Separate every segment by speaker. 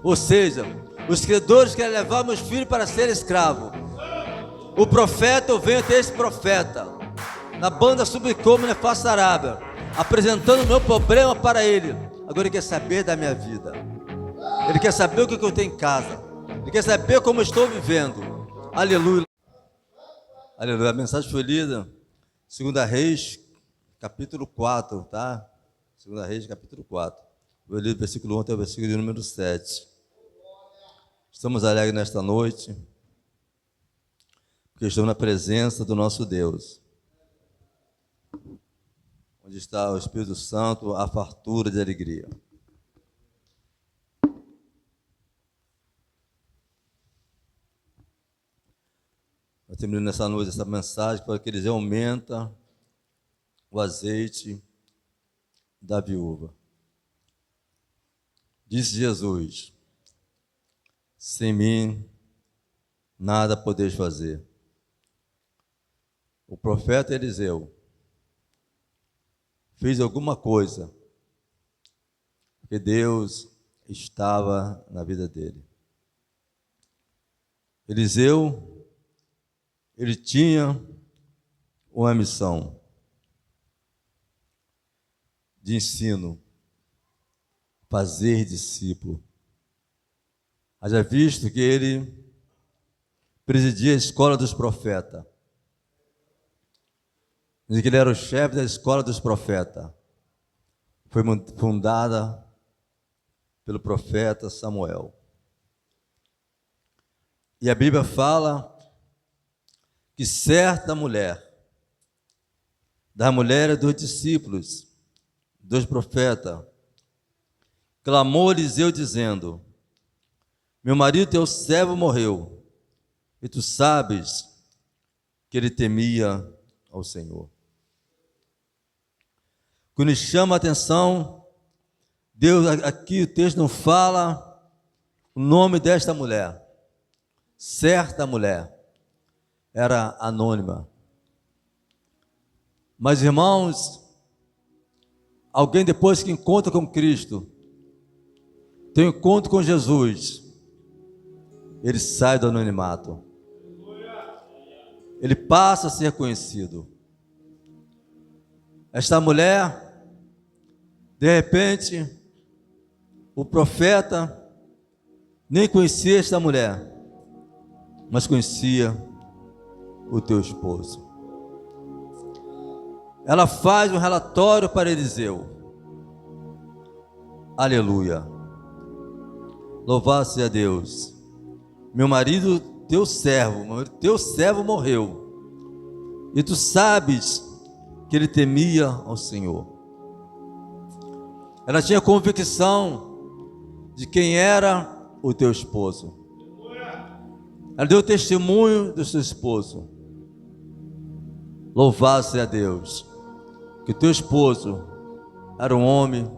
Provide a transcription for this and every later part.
Speaker 1: Ou seja, os credores querem levar meus filhos para ser escravo. O profeta, eu venho até esse profeta, na banda Subcomune Face Arábia, apresentando o meu problema para ele. Agora ele quer saber da minha vida. Ele quer saber o que eu tenho em casa. Ele quer saber como eu estou vivendo. Aleluia. Aleluia. A mensagem foi lida, 2 Reis, capítulo 4, tá? 2 Reis, capítulo 4. Vou ler do versículo 1 até o versículo de número 7. Estamos alegres nesta noite, porque estamos na presença do nosso Deus, onde está o Espírito Santo, a fartura de alegria. Nós temos nessa noite essa mensagem para que eles aumenta o azeite da viúva. Disse Jesus: sem mim nada podeis fazer. O profeta Eliseu fez alguma coisa, porque Deus estava na vida dele. Eliseu, ele tinha uma missão de ensino, fazer discípulo. Haja visto que ele presidia a escola dos profetas. Diz que ele era o chefe da escola dos profetas. Foi fundada pelo profeta Samuel. E a Bíblia fala que certa mulher, da mulher dos discípulos, dos profetas, clamou a Eliseu dizendo: meu marido, teu servo, morreu, e tu sabes que ele temia ao Senhor. Quando chama a atenção, Deus, aqui o texto não fala o nome desta mulher. Certa mulher, era anônima. Mas, irmãos, alguém depois que encontra com Cristo, tem um encontro com Jesus, ele sai do anonimato. Ele passa a ser conhecido. Esta mulher, de repente, o profeta nem conhecia esta mulher, mas conhecia o teu esposo. Ela faz um relatório para Eliseu. Aleluia. Louvado seja Deus. Meu marido, teu servo morreu. E tu sabes que ele temia ao Senhor. Ela tinha convicção de quem era o teu esposo. Ela deu testemunho do seu esposo. Louvado seja Deus, que o teu esposo era um homem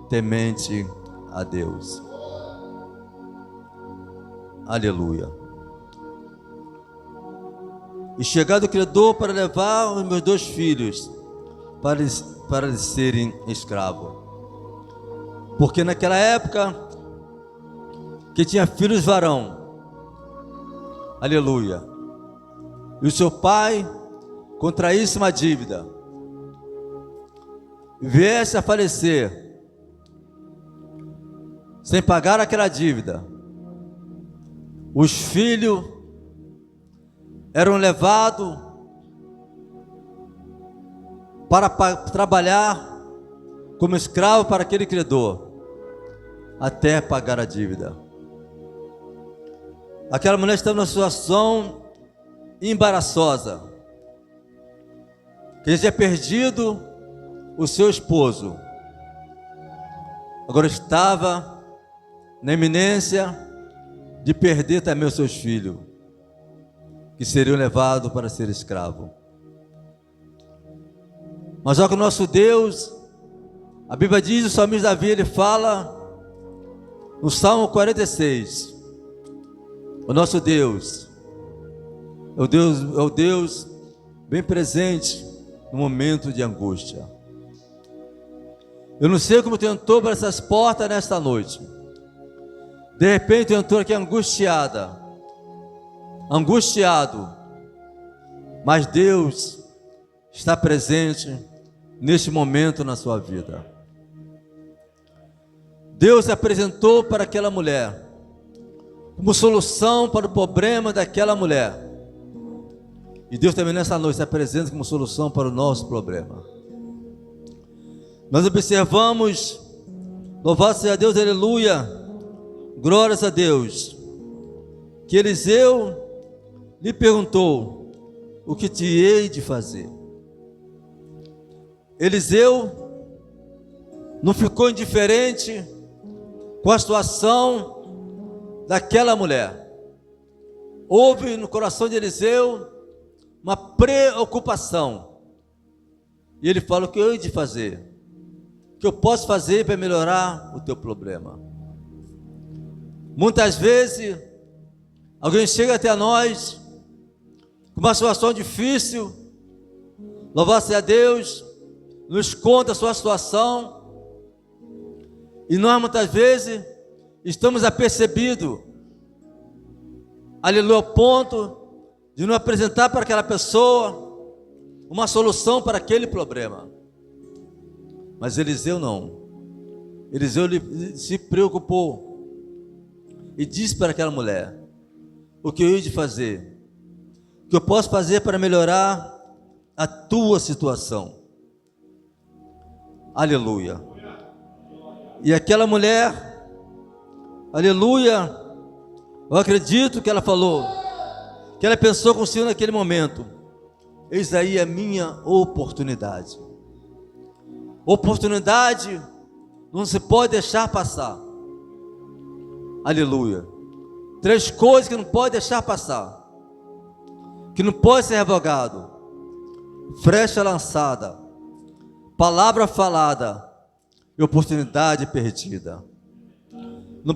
Speaker 1: temente a Deus. Aleluia. E chegado o credor para levar os meus 2 filhos para eles serem escravos. Porque naquela época, que tinha filhos varão, aleluia, e o seu pai contraísse uma dívida, viesse a falecer, sem pagar aquela dívida, os filhos eram levados para trabalhar como escravo para aquele credor, até pagar a dívida. Aquela mulher estava numa situação embaraçosa, que tinha perdido o seu esposo, agora estava na iminência de perder também os seus filhos, que seriam levados para ser escravo. Mas só que o nosso Deus, a Bíblia diz, o salmista Davi, ele fala no Salmo 46, o nosso Deus é o Deus bem presente no momento de angústia. Eu não sei como tentou para essas portas nesta noite. De repente entrou aqui angustiado, mas Deus está presente neste momento na sua vida. Deus se apresentou para aquela mulher como solução para o problema daquela mulher. E Deus também nessa noite se apresenta como solução para o nosso problema. Nós observamos, louvado seja Deus, aleluia, glórias a Deus, que Eliseu lhe perguntou: o que te hei de fazer? Eliseu não ficou indiferente com a situação daquela mulher. Houve no coração de Eliseu uma preocupação. E ele fala: o que eu hei de fazer? O que eu posso fazer para melhorar o teu problema? Muitas vezes alguém chega até nós com uma situação difícil, louvado seja Deus, nos conta a sua situação, e nós muitas vezes estamos apercebidos, aleluia, ao ponto de não apresentar para aquela pessoa uma solução para aquele problema. Mas Eliseu não. Eliseu se preocupou e disse para aquela mulher: o que eu hei de fazer? O que eu posso fazer para melhorar a tua situação? Aleluia. E aquela mulher, aleluia, eu acredito que ela falou, que ela pensou consigo naquele momento: eis aí a minha oportunidade. Oportunidade não se pode deixar passar. Aleluia. 3 coisas que não pode deixar passar, que não pode ser revogado: flecha lançada, palavra falada e oportunidade perdida. Não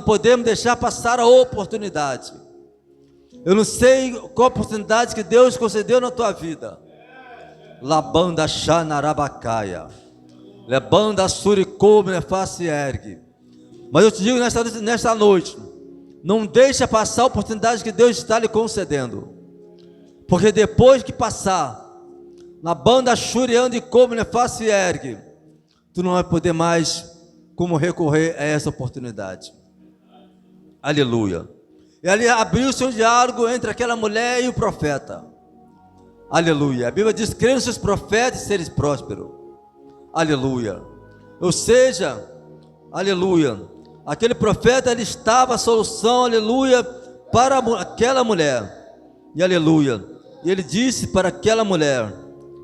Speaker 1: podemos deixar passar a oportunidade. Eu não sei qual oportunidade que Deus concedeu na tua vida. Labanda Xanarabacaia, Lebanda Suricome Neface ergue. Mas eu te digo nesta noite, não deixa passar a oportunidade que Deus está lhe concedendo. Porque depois que passar, na banda Xuriando e Come Neface ergue, tu não vai poder mais como recorrer a essa oportunidade. Aleluia. E ali abriu-se um diálogo entre aquela mulher e o profeta. Aleluia. A Bíblia diz: creia nos seus profetas e seres prósperos. Aleluia. Ou seja, aleluia, aquele profeta, ele estava a solução, aleluia, para aquela mulher. E aleluia. E ele disse para aquela mulher: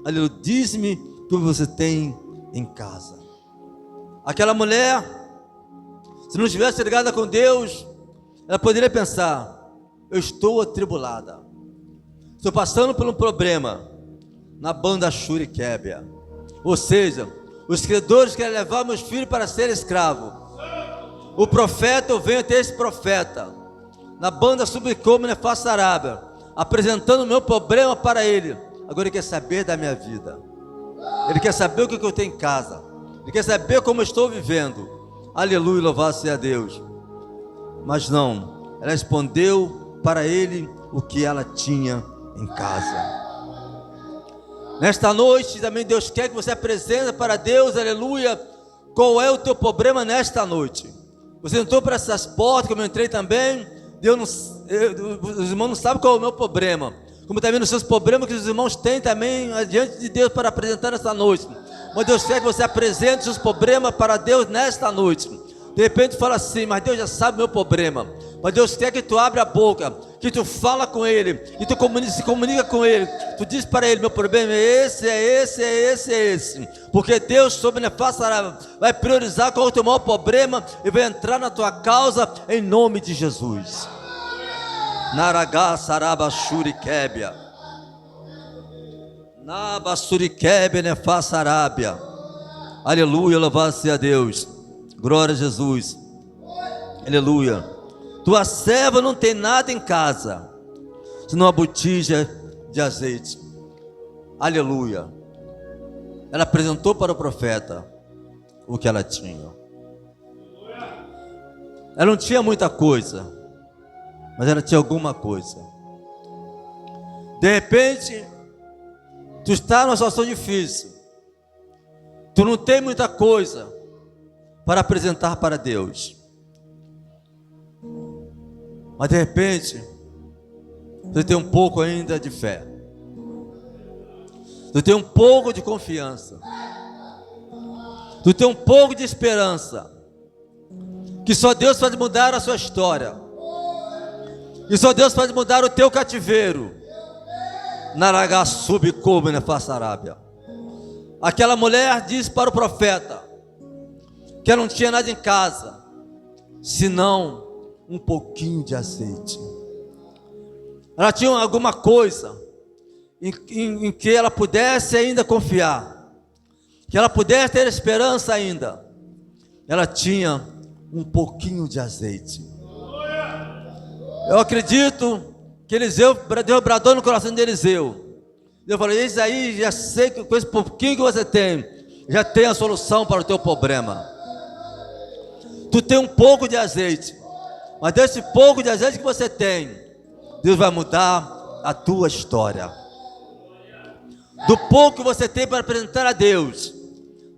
Speaker 1: aleluia, diz-me o que você tem em casa. Aquela mulher, se não estivesse ligada com Deus, ela poderia pensar: eu estou atribulada, estou passando por um problema na banda Xuriquébia. Ou seja, os credores querem levar meus filhos para ser escravo. O profeta, eu venho até esse profeta na banda Subicome Neface Arábia, apresentando o meu problema para ele. Agora ele quer saber da minha vida, ele quer saber o que eu tenho em casa, ele quer saber como eu estou vivendo. Aleluia, louvado seja Deus. Mas não, ela respondeu para ele o que ela tinha em casa. Nesta noite também Deus quer que você apresente para Deus, aleluia, qual é o teu problema nesta noite. Você entrou para essas portas, como eu entrei também, os irmãos não sabem qual é o meu problema, como também nos seus problemas que os irmãos têm também diante de Deus para apresentar nesta noite. Mas Deus quer que você apresente os seus problemas para Deus nesta noite. De repente fala assim: mas Deus já sabe o meu problema. Mas Deus quer que tu abra a boca, que tu fala com Ele, que tu se comunica com Ele. Tu diz para Ele: meu problema é esse, é esse, é esse, é esse. Porque Deus sobre Neface Arábia vai priorizar qual é o teu maior problema e vai entrar na tua causa em nome de Jesus. Naragá Saraba Xuriquébia, Naba Xuriquébia Neface Arábia. Aleluia, louvado seja Deus. Glória a Jesus. Aleluia. Tua serva não tem nada em casa, senão uma botija de azeite. Aleluia. Ela apresentou para o profeta o que ela tinha. Ela não tinha muita coisa, mas ela tinha alguma coisa. De repente, tu está numa situação difícil. Tu não tem muita coisa para apresentar para Deus. Mas de repente, você tem um pouco ainda de fé. Tu tem um pouco de confiança. Tu tem um pouco de esperança. Que só Deus pode mudar a sua história. E só Deus pode mudar o teu cativeiro. Naragá subcome na face Arábia. Aquela mulher disse para o profeta que ela não tinha nada em casa, senão um pouquinho de azeite. Ela tinha alguma coisa em que ela pudesse ainda confiar, que ela pudesse ter esperança ainda. Ela tinha um pouquinho de azeite. Eu acredito que Eliseu, Deus bradou no coração de Eliseu. Eu falei: eis aí, já sei que com esse pouquinho que você tem, já tem a solução para o teu problema. Tu tem um pouco de azeite, mas desse pouco de azeite que você tem, Deus vai mudar a tua história. Do pouco que você tem para apresentar a Deus,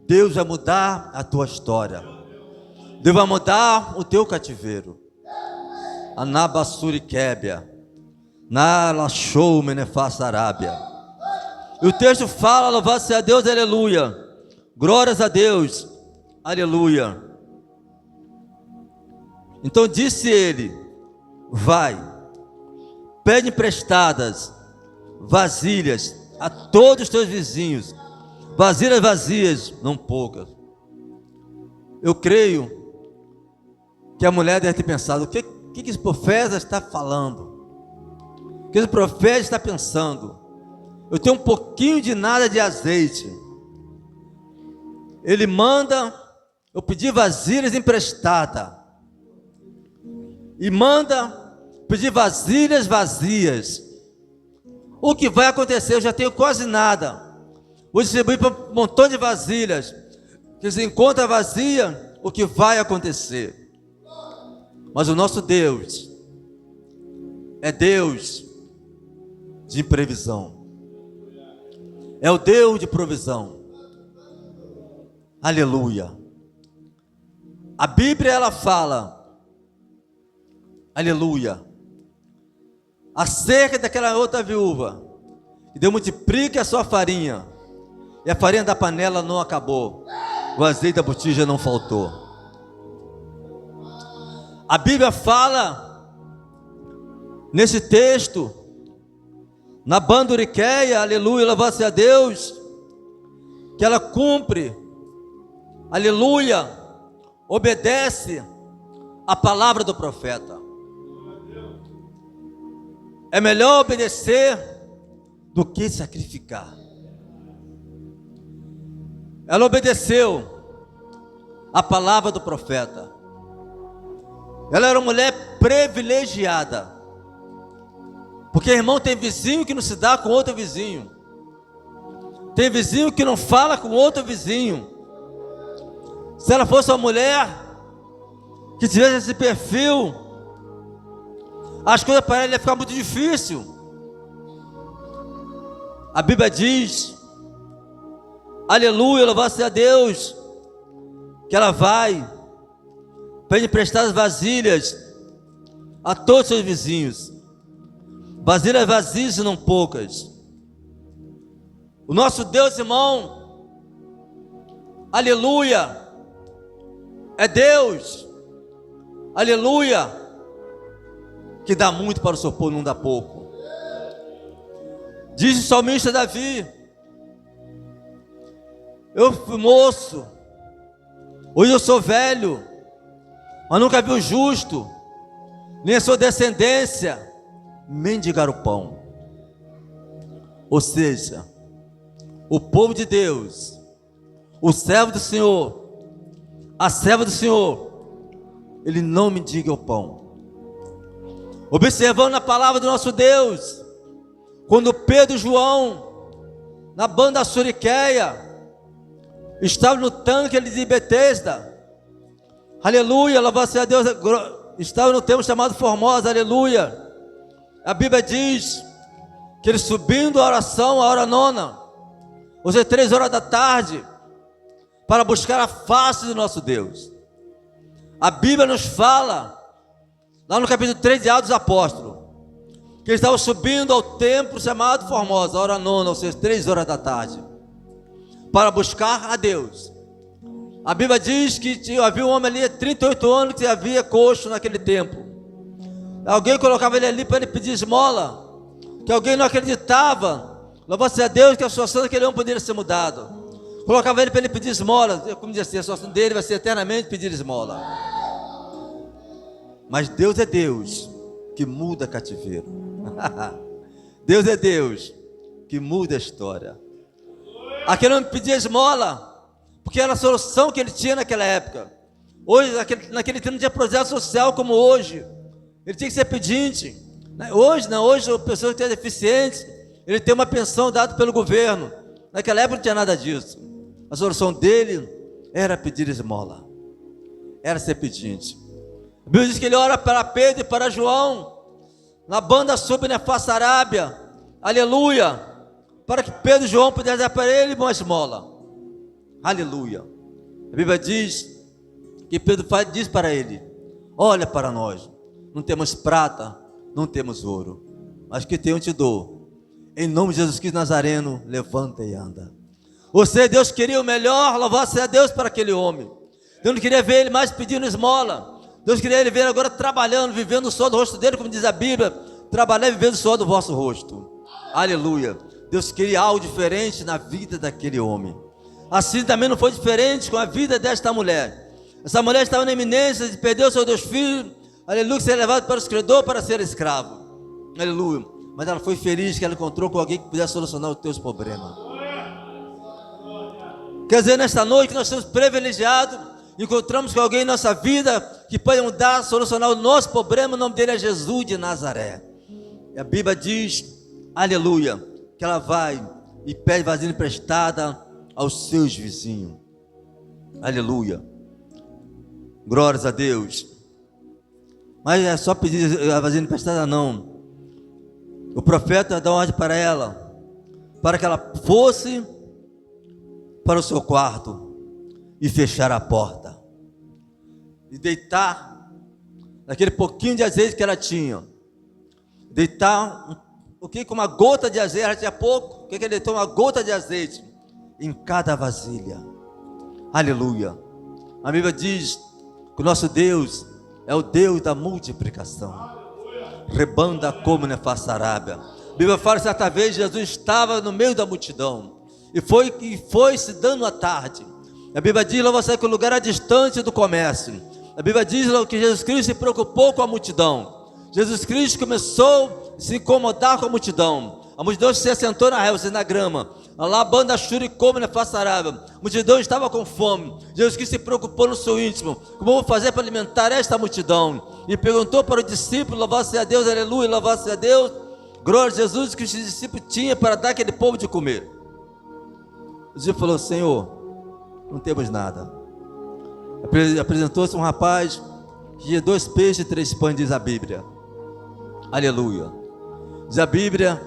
Speaker 1: Deus vai mudar a tua história. Deus vai mudar o teu cativeiro. Anabassuri Kébia, Nalachou Menefassa Arábia. E o texto fala: louvado seja Deus, aleluia. Glórias a Deus, aleluia. Então disse ele: vai, pede emprestadas vasilhas a todos os teus vizinhos, vasilhas vazias, não poucas. Eu creio que a mulher deve ter pensado: o que esse profeta está falando? O que esse profeta está pensando? Eu tenho um pouquinho de nada de azeite. Ele manda eu pedir vasilhas emprestadas. E manda pedir vasilhas vazias. O que vai acontecer? Eu já tenho quase nada. Vou distribuir para um montão de vasilhas. Que se encontra vazia, o que vai acontecer? Mas o nosso Deus é Deus de previsão. É o Deus de provisão. Aleluia. A Bíblia, ela fala, aleluia, acerca daquela outra viúva, que Deus multiplique a sua farinha, e a farinha da panela não acabou, o azeite da botija não faltou. A Bíblia fala, nesse texto, na Banduriqueia, aleluia, louvado seja Deus, que ela cumpre, aleluia, obedece a palavra do profeta. É melhor obedecer do que sacrificar. Ela obedeceu a palavra do profeta. Ela era uma mulher privilegiada. Porque, irmão, tem vizinho que não se dá com outro vizinho. Tem vizinho que não fala com outro vizinho. Se ela fosse uma mulher que tivesse esse perfil, as coisas para ela iam ficar muito difícil. A Bíblia diz, aleluia, louvado seja Deus, que ela vai, pede emprestadas vasilhas a todos os seus vizinhos. Vasilhas vazias e não poucas. O nosso Deus, irmão, aleluia, é Deus, aleluia, que dá muito para o seu povo, não dá pouco. Diz o salmista Davi: eu fui moço, hoje eu sou velho, mas nunca vi o justo, nem a sua descendência mendigar o pão. Ou seja, o povo de Deus, o servo do Senhor, a serva do Senhor, ele não mendiga o pão. Observando a palavra do nosso Deus, quando Pedro e João, na banda Suriqueia, estavam no tanque de Betesda, Aleluia, louvado seja Deus. Estava no tempo chamado Formosa, aleluia. A Bíblia diz que ele subindo a oração, a hora nona, ou seja, 3 horas da tarde, para buscar a face do nosso Deus. A Bíblia nos fala, lá no capítulo 3 de Atos dos Apóstolos, que eles estavam subindo ao templo chamado Formosa, a hora nona, ou seja, 3 horas da tarde, para buscar a Deus. A Bíblia diz que havia um homem ali há 38 anos que havia coxo naquele tempo. Alguém colocava ele ali para ele pedir esmola, que alguém não acreditava, louvado seja Deus, que a situação daquele homem poderia ser mudada. Colocava ele para ele pedir esmola, como dizia assim, a situação dele vai ser eternamente pedir esmola. Mas Deus é Deus que muda cativeiro. Deus é Deus que muda a história. Aquele homem pedia esmola, porque era a solução que ele tinha naquela época. Hoje, naquele tempo não tinha projeto social como hoje. Ele tinha que ser pedinte. Hoje não, hoje a pessoa que tem deficiência, ele tem uma pensão dada pelo governo. Naquela época não tinha nada disso. A solução dele era pedir esmola, era ser pedinte. A Bíblia diz que ele ora para Pedro e para João, na banda sub na face Arábia, aleluia, para que Pedro e João pudessem dar para ele uma esmola, aleluia. A Bíblia diz que Pedro diz para ele: olha para nós, não temos prata, não temos ouro, mas que tenho te dou, em nome de Jesus Cristo Nazareno, levanta e anda. Você, Deus queria o melhor, louvado seja Deus para aquele homem. Deus não queria ver ele mais pedindo esmola, Deus queria ele ver agora trabalhando, vivendo o suor do rosto dele, como diz a Bíblia, trabalhar e vivendo o suor do vosso rosto, aleluia. Deus queria algo diferente na vida daquele homem. Assim também não foi diferente com a vida desta mulher. Essa mulher estava na iminência de perder os seus 2 filhos, aleluia, ser levado para o escredor para ser escravo, aleluia. Mas ela foi feliz que ela encontrou com alguém que pudesse solucionar os teus problemas. Quer dizer, nesta noite nós somos privilegiados, encontramos com alguém em nossa vida que pode mudar, solucionar o nosso problema. O nome dele é Jesus de Nazaré. E a Bíblia diz, aleluia, que ela vai e pede vasilha emprestada aos seus vizinhos, aleluia, glórias a Deus. Mas é só pedir a vasilha emprestada não. O profeta dá uma ordem para ela, para que ela fosse para o seu quarto e fechar a porta e deitar naquele pouquinho de azeite que ela tinha, deitar um pouquinho com uma gota de azeite. Ela tinha pouco, o que ele deitou? Uma gota de azeite em cada vasilha, aleluia. A Bíblia diz que o nosso Deus é o Deus da multiplicação. Rebanda como na face Arábia. A Bíblia fala que certa vez Jesus estava no meio da multidão e foi se dando a tarde. A Bíblia diz lá você que o lugar era distante do comércio. A Bíblia diz lá que Jesus Cristo se preocupou com a multidão. Jesus Cristo começou a se incomodar com a multidão. A multidão se assentou na relva, na grama. Lá a banda Shuri come na face Arábia. A multidão estava com fome. Jesus Cristo se preocupou no seu íntimo: como eu vou fazer para alimentar esta multidão? E perguntou para o discípulo, louvado seja Deus, aleluia, louvado seja Deus, glória a Jesus, que os discípulos tinham para dar aquele povo de comer. O discípulo falou: Senhor, não temos nada. Apresentou-se um rapaz que tinha 2 peixes e 3 pães, diz a Bíblia, aleluia. Diz a Bíblia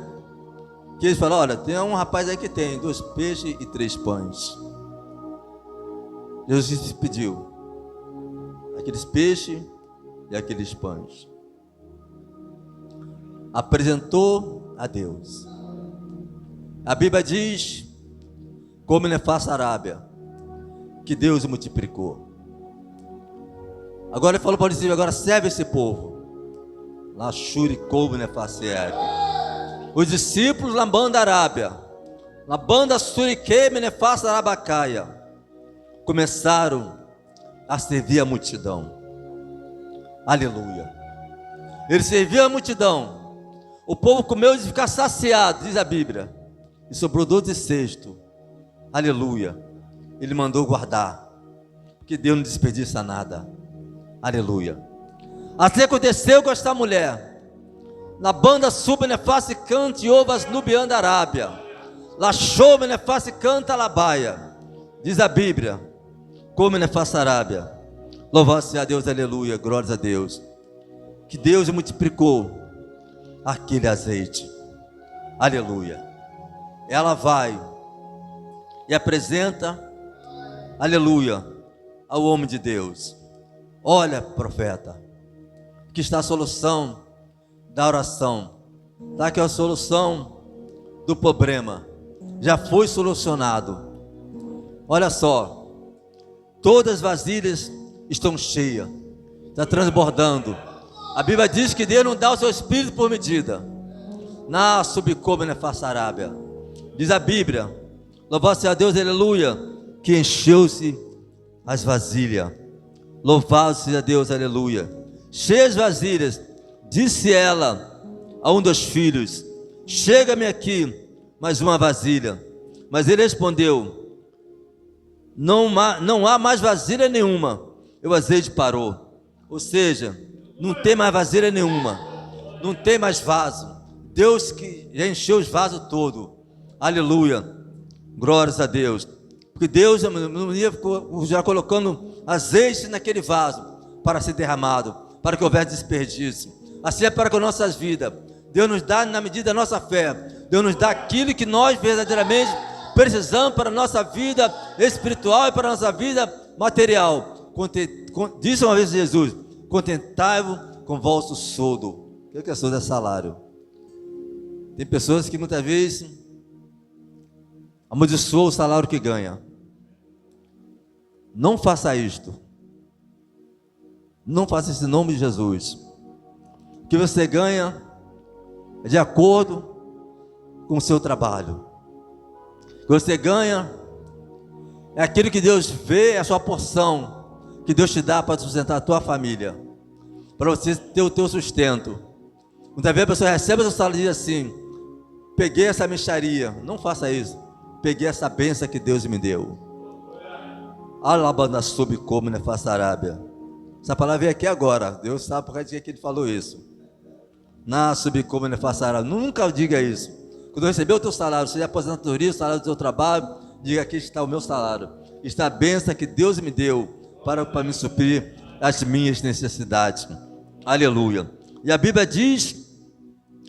Speaker 1: que eles falaram: olha, tem um rapaz aí que tem 2 peixes e 3 pães. Jesus pediu aqueles peixes e aqueles pães, apresentou a Deus. A Bíblia diz, como na face Arábia, que Deus multiplicou. Agora ele falou para o discípulo: agora serve esse povo. Lá Shuri como na face Arábia. Os discípulos na banda Arábia, na banda Suriqueme, Nefasta Arabacaia, começaram a servir a multidão, aleluia. Eles serviam a multidão, o povo comeu de ficar saciado, diz a Bíblia, e sobrou 12 cestos, aleluia. Ele mandou guardar, porque Deus não desperdiça nada, aleluia. Assim aconteceu com esta mulher. Na banda sube neface cante ovas nubianda Arábia. La chome neface canta labaia. Diz a Bíblia, como neface Arábia. Louvado seja Deus, aleluia, glórias a Deus. Que Deus multiplicou aquele azeite, aleluia. Ela vai e apresenta, aleluia, ao homem de Deus. Olha, profeta, que está a solução da oração, está aqui a solução do problema, já foi solucionado. Olha só, todas as vasilhas estão cheias, está transbordando. A Bíblia diz que Deus não dá o seu espírito por medida. Na subcome na face arábia. Diz a Bíblia, louvado seja Deus, aleluia, que encheu-se as vasilhas. Louvado seja Deus, aleluia. Cheias as vasilhas, disse ela a um dos filhos: chega-me aqui mais uma vasilha. Mas ele respondeu: não há mais vasilha nenhuma. E o azeite parou. Ou seja, não tem mais vasilha nenhuma, não tem mais vaso. Deus que já encheu os vasos todos, aleluia, glórias a Deus. Porque Deus já colocando azeite naquele vaso para ser derramado, para que houvesse desperdício. Assim é para com nossas vidas. Deus nos dá na medida da nossa fé. Deus nos dá aquilo que nós verdadeiramente precisamos para a nossa vida espiritual e para a nossa vida material. Disse uma vez Jesus: contentai-vos com vosso soldo. O que é soldo? É salário. Tem pessoas que muitas vezes amaldiçoam o salário que ganha. Não faça isto. Não faça isso em nome de Jesus. O que você ganha é de acordo com o seu trabalho. O que você ganha é aquilo que Deus vê, é a sua porção, que Deus te dá para sustentar a tua família, para você ter o teu sustento. Muitas vezes a pessoa recebe o seu salário e diz assim: peguei essa mixaria. Não faça isso. Peguei essa bênção que Deus me deu. Alabanda subcome na face arábia. Essa palavra veio aqui agora. Deus sabe por causa que ele falou isso. Na subcome na face arábia. Nunca diga isso. Quando receber o teu salário, seja aposentadoria, o salário do teu trabalho, diga: aqui está o meu salário. Está a bênção que Deus me deu para me suprir as minhas necessidades. Aleluia. E a Bíblia diz,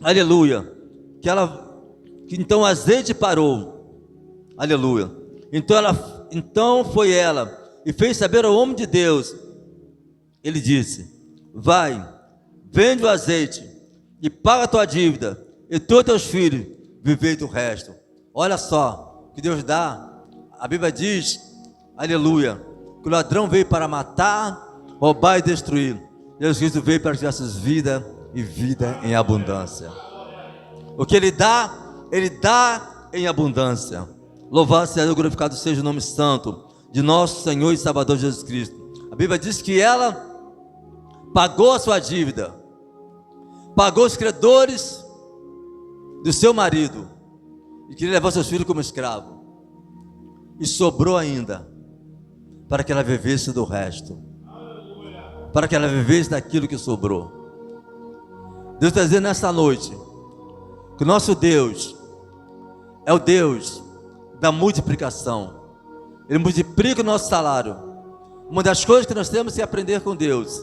Speaker 1: aleluia, que então o azeite parou. Aleluia. Então foi ela e fez saber ao homem de Deus. Ele disse: vai, vende o azeite e paga a tua dívida, e tu e teus filhos vivei do resto. Olha só que Deus dá. A Bíblia diz, aleluia, que o ladrão veio para matar, roubar e destruir. Jesus Cristo veio para que tivéssemos vida e vida em abundância. O que Ele dá em abundância. Louvado seja Deus, glorificado seja o nome santo de nosso Senhor e Salvador Jesus Cristo. A Bíblia diz que ela pagou a sua dívida, pagou os credores do seu marido, e queria levar seus filhos como escravo, e sobrou ainda para que ela vivesse do resto, para que ela vivesse daquilo que sobrou. Deus está dizendo nessa noite que o nosso Deus é o Deus da multiplicação. Ele multiplica o nosso salário. Uma das coisas que nós temos que aprender com Deus,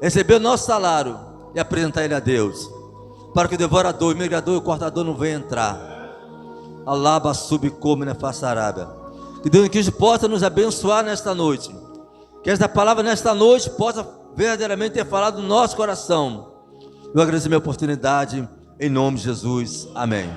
Speaker 1: receber o nosso salário e apresentar ele a Deus, para que o devorador, o migrador e o cortador não venham entrar. Alaba subcome na face arábia. Que Deus em Cristo possa nos abençoar nesta noite, que esta palavra nesta noite possa verdadeiramente ter falado no nosso coração. Eu agradeço a minha oportunidade, em nome de Jesus, amém.